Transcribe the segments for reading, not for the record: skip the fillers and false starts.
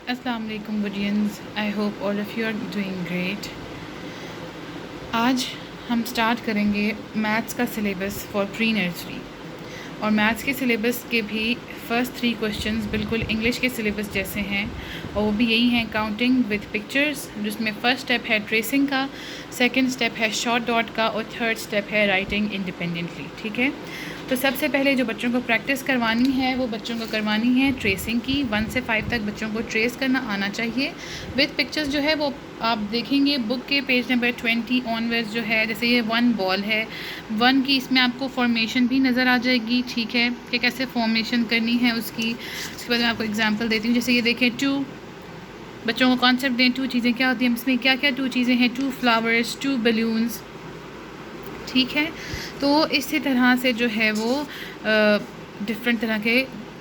अस्सलाम वालेकुम बुडियंस, I hope all of you are doing great. आज हम स्टार्ट करेंगे मैथ्स का सिलेबस फॉर प्री नर्सरी। और मैथ्स के सिलेबस के भी फ़र्स्ट 3 क्वेश्चंस बिल्कुल इंग्लिश के सिलेबस जैसे हैं, और वो भी यही हैं काउंटिंग विद पिक्चर्स, जिसमें फ़र्स्ट स्टेप है ट्रेसिंग का, सेकंड स्टेप है शॉर्ट डॉट का, और थर्ड स्टेप है राइटिंग इंडिपेंडेंटली। ठीक है, तो सबसे पहले जो बच्चों को प्रैक्टिस करवानी है वो बच्चों को करवानी है ट्रेसिंग की। 1 से 5 तक बच्चों को ट्रेस करना आना चाहिए विद पिक्चर्स। जो है वो आप देखेंगे बुक के पेज नंबर 20 ऑनवर्ड्स जो है, जैसे ये 1 बॉल है, 1 की इसमें आपको फॉर्मेशन भी नज़र आ जाएगी। ठीक है, कि कैसे फॉर्मेशन करनी है उसकी। उसके बाद मैं आपको एग्जांपल देती हूँ। जैसे ये देखें 2, बच्चों को कॉन्सेप्ट दें 2 चीज़ें क्या होती हैं, इसमें क्या क्या 2 चीज़ें हैं, 2 फ्लावर्स, 2 बलून्स। ठीक है, तो इसी तरह से जो है वो डिफरेंट तरह के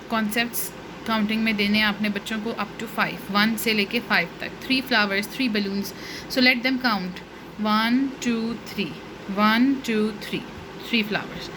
कॉन्सेप्ट्स काउंटिंग में देने आपने बच्चों को अप टू 5, 1 से लेके 5 तक। 3 flowers, 3 balloons, so let them count 1 2 3, 1 2 3, 3 flowers.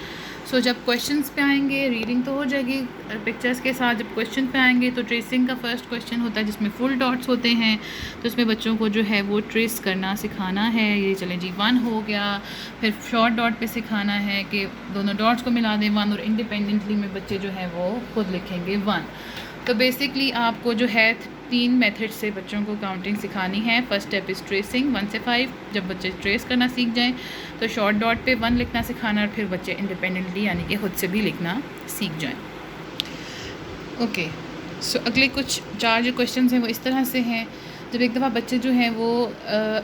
So जब क्वेश्चंस पे आएंगे रीडिंग तो हो जाएगी पिक्चर्स के साथ। जब क्वेश्चन पे आएंगे तो ट्रेसिंग का फर्स्ट क्वेश्चन होता है जिसमें फुल डॉट्स होते हैं, तो उसमें बच्चों को जो है वो ट्रेस करना सिखाना है। ये चलें जी, 1 हो गया। फिर शॉर्ट डॉट पे सिखाना है कि दोनों डॉट्स को मिला दें 1, और इंडिपेंडेंटली में बच्चे जो है वो खुद लिखेंगे 1। तो बेसिकली आपको जो है 3 मेथड से बच्चों को काउंटिंग सिखानी है। फर्स्ट स्टेप इज़ ट्रेसिंग 1 से 5। जब बच्चे ट्रेस करना सीख जाएं तो शॉर्ट डॉट पे 1 लिखना सिखाना, और फिर बच्चे इंडिपेंडेंटली यानी कि खुद से भी लिखना सीख जाएं। ओके, सो अगले कुछ 4 जो क्वेश्चन हैं वो इस तरह से हैं। जब एक दफ़ा बच्चे जो हैं वो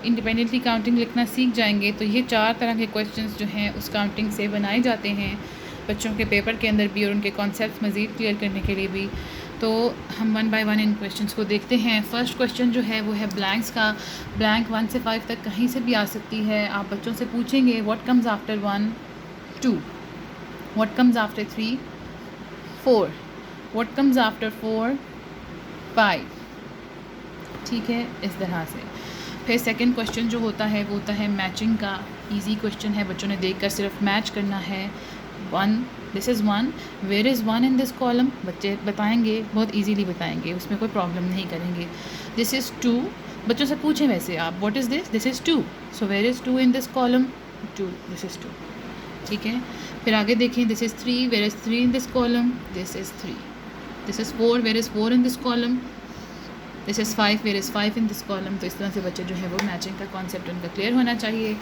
इंडिपेंडेंटली काउंटिंग लिखना सीख जाएंगे तो ये 4 तरह के क्वेश्चंस जो हैं उस काउंटिंग से बनाए जाते हैं बच्चों के पेपर के अंदर भी, और उनके कॉन्सेप्ट्स मज़ीद क्लियर करने के लिए भी। तो हम 1 बाय 1 इन क्वेश्चंस को देखते हैं। फर्स्ट क्वेश्चन जो है वो है ब्लैंक्स का। ब्लैंक 1 से 5 तक कहीं से भी आ सकती है। आप बच्चों से पूछेंगे what comes after 1 2, what comes after 3 4, what comes after 4 5। ठीक है, इस तरह से। फिर सेकंड क्वेश्चन जो होता है वो होता है मैचिंग का। इजी क्वेश्चन है, बच्चों ने देखकर सिर्फ मैच करना है। 1, this is 1, where is 1 in this column, बच्चे बताएंगे, बहुत इजीली बताएंगे, उसमें कोई प्रॉब्लम नहीं करेंगे। दिस इज़ 2, बच्चों से पूछें वैसे आप what is this, this is 2, so where is 2 in this column, 2, this is 2। ठीक है, फिर आगे देखें, this is 3, where is 3 in this column, this is 3। This is 4, where is 4 in this column, this is 5, where is 5 in this column. तो इस तरह से बच्चे जो है वो मैचिंग का कॉन्सेप्ट उनका क्लियर होना चाहिए।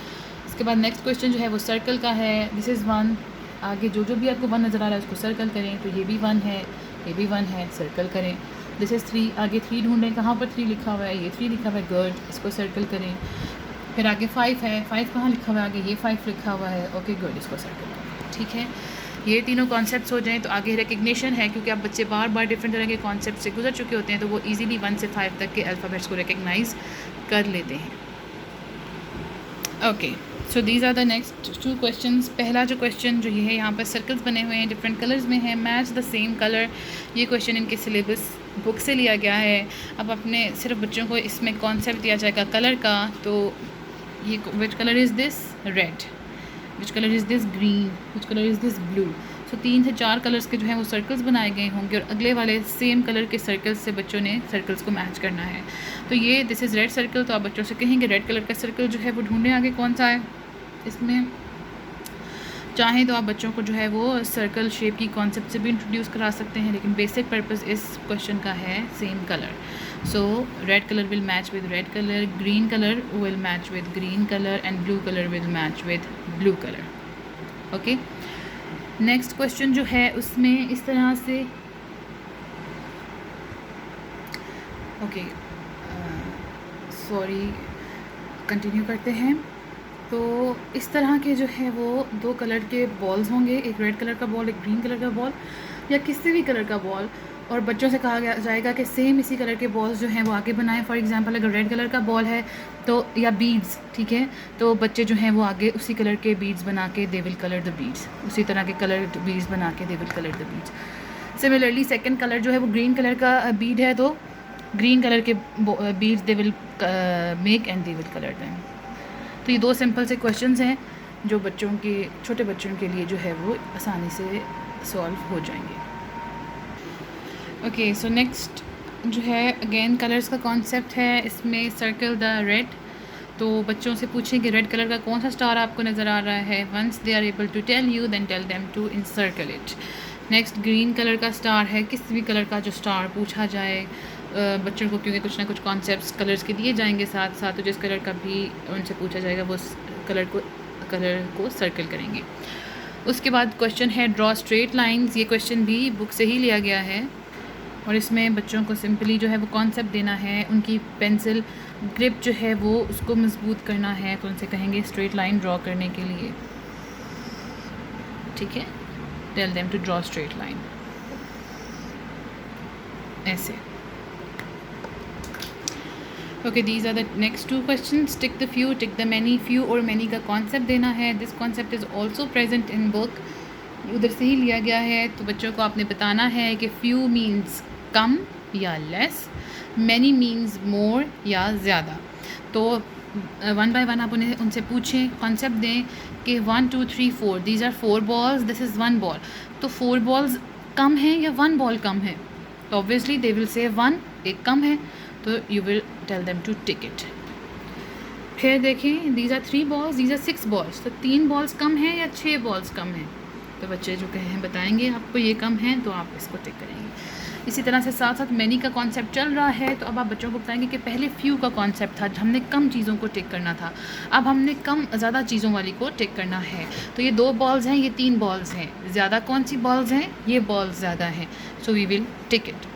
इसके बाद नेक्स्ट क्वेश्चन जो है वो सर्कल का है। दिस इज़ 1, आगे जो जो भी आपको 1 नज़र आ रहा है उसको सर्कल करें। तो ये भी 1 है, ये भी 1 है, सर्कल करें। दिस इज़ 3, आगे 3 ढूंढें, कहाँ पर 3 लिखा हुआ है, ये 3 लिखा हुआ है, गुड, इसको सर्कल करें। फिर आगे 5 है, 5 कहाँ लिखा हुआ है, आगे ये 5 लिखा हुआ है, ओके गुड, इसको सर्कल करें। ठीक है, ये तीनों कॉन्सेप्ट्स हो जाएं तो आगे रिकग्निशन है, क्योंकि अब बच्चे बार बार डिफरेंट तरह के कॉन्सेप्ट से गुजर चुके होते हैं तो वो इजीली 1 से 5 तक के अल्फ़ाबेट्स को रिकग्नाइज कर लेते हैं। Okay, so these are the next 2 questions. पहला जो क्वेश्चन जो ये है, यहाँ पर सर्कल्स बने हुए हैं, डिफरेंट कलर्स में है, मैच द सेम कलर। ये क्वेश्चन इनके सिलेबस बुक से लिया गया है। अब अपने सिर्फ बच्चों को इसमें कॉन्सेप्ट दिया जाएगा कलर का। तो ये which colour is this, red, which colour is this, green, which colour is this, blue. So 3 से 4 कलर्स के जो हैं वो सर्कल्स बनाए गए होंगे, और अगले वाले सेम कलर के सर्कल्स से बच्चों ने सर्कल्स को मैच करना है। तो ये दिस इज़ रेड सर्कल, तो आप बच्चों से कहेंगे रेड कलर का सर्कल जो है वो ढूंढें आगे कौन सा है। इसमें चाहें तो आप बच्चों को जो है वो सर्कल शेप की कॉन्सेप्ट से भी इंट्रोड्यूस करा सकते हैं, लेकिन बेसिक पर्पस इस क्वेश्चन का है same colour. So red colour will match with red colour, green colour will match with green colour, and blue colour will match with blue colour. Okay, next question जो है उसमें इस तरह से, okay sorry, continue करते हैं। तो इस तरह के जो है वो 2 कलर के बॉल्स होंगे, एक रेड कलर का बॉल, एक ग्रीन कलर का बॉल, या किसी भी कलर का बॉल, और बच्चों से कहा गया जाएगा कि सेम इसी कलर के बॉल्स जो हैं वो आगे बनाएं। फॉर एग्जांपल अगर रेड कलर का बॉल है तो, या बीड्स, ठीक है, तो बच्चे जो हैं वो आगे उसी कलर के बीड्स बना के they will colour the beads, उसी तरह के कलर बीड्स बना के they will colour the beads. Similarly second colour जो है वो ग्रीन कलर का बीड है, तो ग्रीन कलर के beads they will make and they will colour them. तो ये 2 सिंपल से क्वेश्चंस हैं जो बच्चों के, छोटे बच्चों के लिए जो है वो आसानी से सॉल्व हो जाएंगे। ओके, सो नेक्स्ट जो है अगेन कलर्स का कॉन्सेप्ट है, इसमें सर्कल द रेड। तो बच्चों से पूछें कि रेड कलर का कौन सा स्टार आपको नज़र आ रहा है। Once they are able to tell you then tell them to encircle it. Next green colour का स्टार है, किसी भी कलर का जो स्टार पूछा जाए बच्चों को, क्योंकि कुछ ना कुछ कॉन्सेप्ट्स कलर्स के दिए जाएंगे साथ साथ, तो जिस कलर का भी उनसे पूछा जाएगा वो कलर को सर्कल करेंगे। उसके बाद क्वेश्चन है ड्रॉ स्ट्रेट लाइंस। ये क्वेश्चन भी बुक से ही लिया गया है और इसमें बच्चों को सिंपली जो है वो कॉन्सेप्ट देना है, उनकी पेंसिल ग्रिप जो है वो उसको मजबूत करना है। तो उनसे कहेंगे स्ट्रेट लाइन ड्रॉ करने के लिए, ठीक है। Tell them to draw straight line, ऐसे। Okay, these are the next two questions. Tick the few, tick the many. Few और मैनी का कॉन्सेप्ट देना है। This concept is also present in book, उधर से ही लिया गया है। तो बच्चों को आपने बताना है कि फ्यू मीन्स कम या लेस, मैनी मीन्स मोर या ज़्यादा। तो वन बाय वन आप उन्हें उनसे पूछें, कॉन्सेप्ट दें कि 1 2 3 4 these are 4 balls, this is 1 ball. तो 4 बॉल्स कम है या 1 बॉल कम है? तो ऑब्वियसली दे विल से 1, एक कम है, तो you will tell them to tick it. फिर देखें these are 3 balls, these are 6 balls. तो 3 बॉल्स कम है या 6 बॉल्स कम है? तो बच्चे जो कहें बताएंगे आपको ये कम है, तो आप इसको टिक करेंगे। इसी तरह से साथ साथ मैनी का कॉन्सेप्ट चल रहा है, तो अब आप बच्चों को बताएंगे कि पहले फ्यू का कॉन्सेप्ट था, हमने कम चीज़ों को टिक करना था, अब हमने कम ज़्यादा चीज़ों वाली को टिक करना है। तो ये 2 बॉल्स हैं, ये 3 बॉल्स हैं, ज़्यादा कौन सी बॉल्स हैं? ये बॉल्स ज़्यादा हैं, so we will tick it.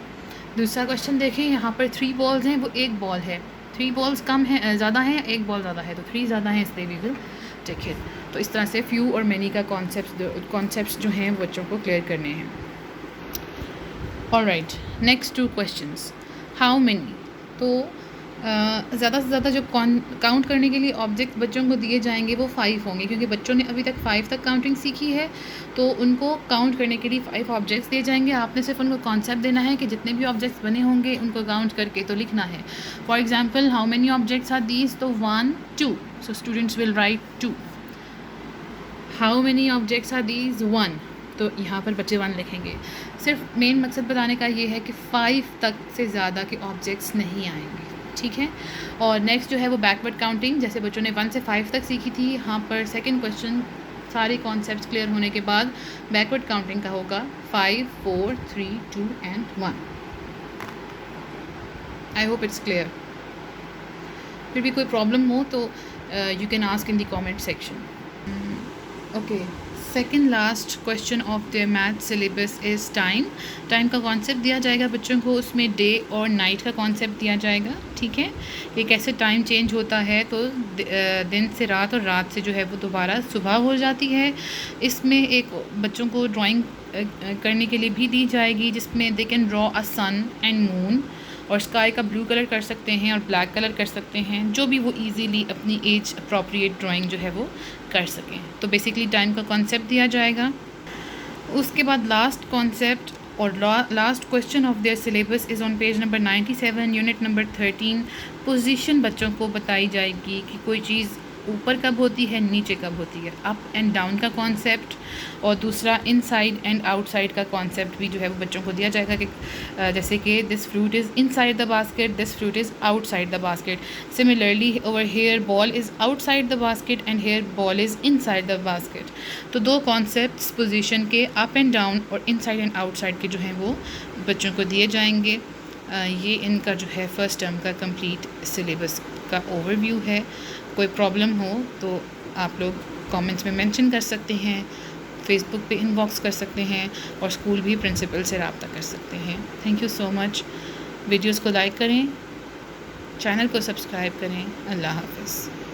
दूसरा क्वेश्चन देखें, यहाँ पर 3 बॉल्स हैं, वो 1 बॉल है। 3 बॉल्स कम है, ज़्यादा है, 1 बॉल ज़्यादा है, तो 3 ज़्यादा है, इसलिए वी विल टिक इट। तो इस तरह से फ्यू और मैनी का कॉन्सेप्ट्स जो हैं बच्चों को क्लियर करने हैं। Alright, next 2 questions. How many, तो ज़्यादा से ज़्यादा जो काउंट करने के लिए ऑब्जेक्ट बच्चों को दिए जाएंगे वो 5 होंगे, क्योंकि बच्चों ने अभी तक 5 तक काउंटिंग सीखी है, तो उनको काउंट करने के लिए 5 ऑब्जेक्ट्स दिए जाएंगे। आपने सिर्फ उनको कॉन्सेप्ट देना है कि जितने भी ऑब्जेक्ट्स बने होंगे उनको काउंट करके तो लिखना है। For example, how many objects are these, तो 1 2, so students will write 2। How many objects are these, 1, तो यहाँ पर बच्चे 1 लिखेंगे। सिर्फ मेन मकसद बताने का ये है कि 5 तक से ज़्यादा के ऑब्जेक्ट्स नहीं आएंगे, ठीक है। और नेक्स्ट जो है वो बैकवर्ड काउंटिंग, जैसे बच्चों ने 1 से 5 तक सीखी थी, यहाँ पर सेकंड क्वेश्चन सारे कॉन्सेप्ट्स क्लियर होने के बाद बैकवर्ड काउंटिंग का होगा 5 4 3 2 and 1। I hope it's clear. फिर भी कोई प्रॉब्लम हो तो you can ask in the comment section. Okay, second last question of the math syllabus is time. Time का कॉन्सेप्ट दिया जाएगा बच्चों को, उसमें डे और नाइट का कॉन्सेप्ट दिया जाएगा, ठीक है। ये कैसे टाइम चेंज होता है, तो दिन से रात और रात से जो है वो दोबारा सुबह हो जाती है। इसमें एक बच्चों को ड्राइंग करने के लिए भी दी जाएगी, जिसमें they can draw a sun and moon, और स्काई का ब्लू कलर कर सकते हैं और ब्लैक कलर कर सकते हैं, जो भी वो इजीली अपनी एज अप्रोप्रिएट ड्राइंग जो है वो कर सकें। तो बेसिकली टाइम का कॉन्सेप्ट दिया जाएगा। उसके बाद लास्ट कॉन्सेप्ट और last question of their syllabus is on page number 97, unit number 13। Position बच्चों को बताई जाएगी कि कोई चीज़ ऊपर कब होती है, नीचे कब होती है, अप एंड डाउन का कॉन्सेप्ट, और दूसरा इनसाइड एंड आउटसाइड का कॉन्सेप्ट भी जो है वो बच्चों को दिया जाएगा कि जैसे कि this fruit is inside the basket, this fruit is outside the basket. Similarly over here ball is outside the basket and here ball is inside the basket. तो 2 कॉन्सेप्ट्स पोजीशन के, अप एंड डाउन और inside and outside के जो हैं वो बच्चों को दिए जाएंगे। ये इनका जो है फर्स्ट टर्म का कंप्लीट सिलेबस का ओवरव्यू है। कोई प्रॉब्लम हो तो आप लोग कमेंट्स में मेंशन कर सकते हैं, फेसबुक पे इनबॉक्स कर सकते हैं, और स्कूल भी प्रिंसिपल से रब्ता कर सकते हैं। Thank you so much. Videos को लाइक करें, चैनल को सब्सक्राइब करें। अल्लाह हाफ़िज़।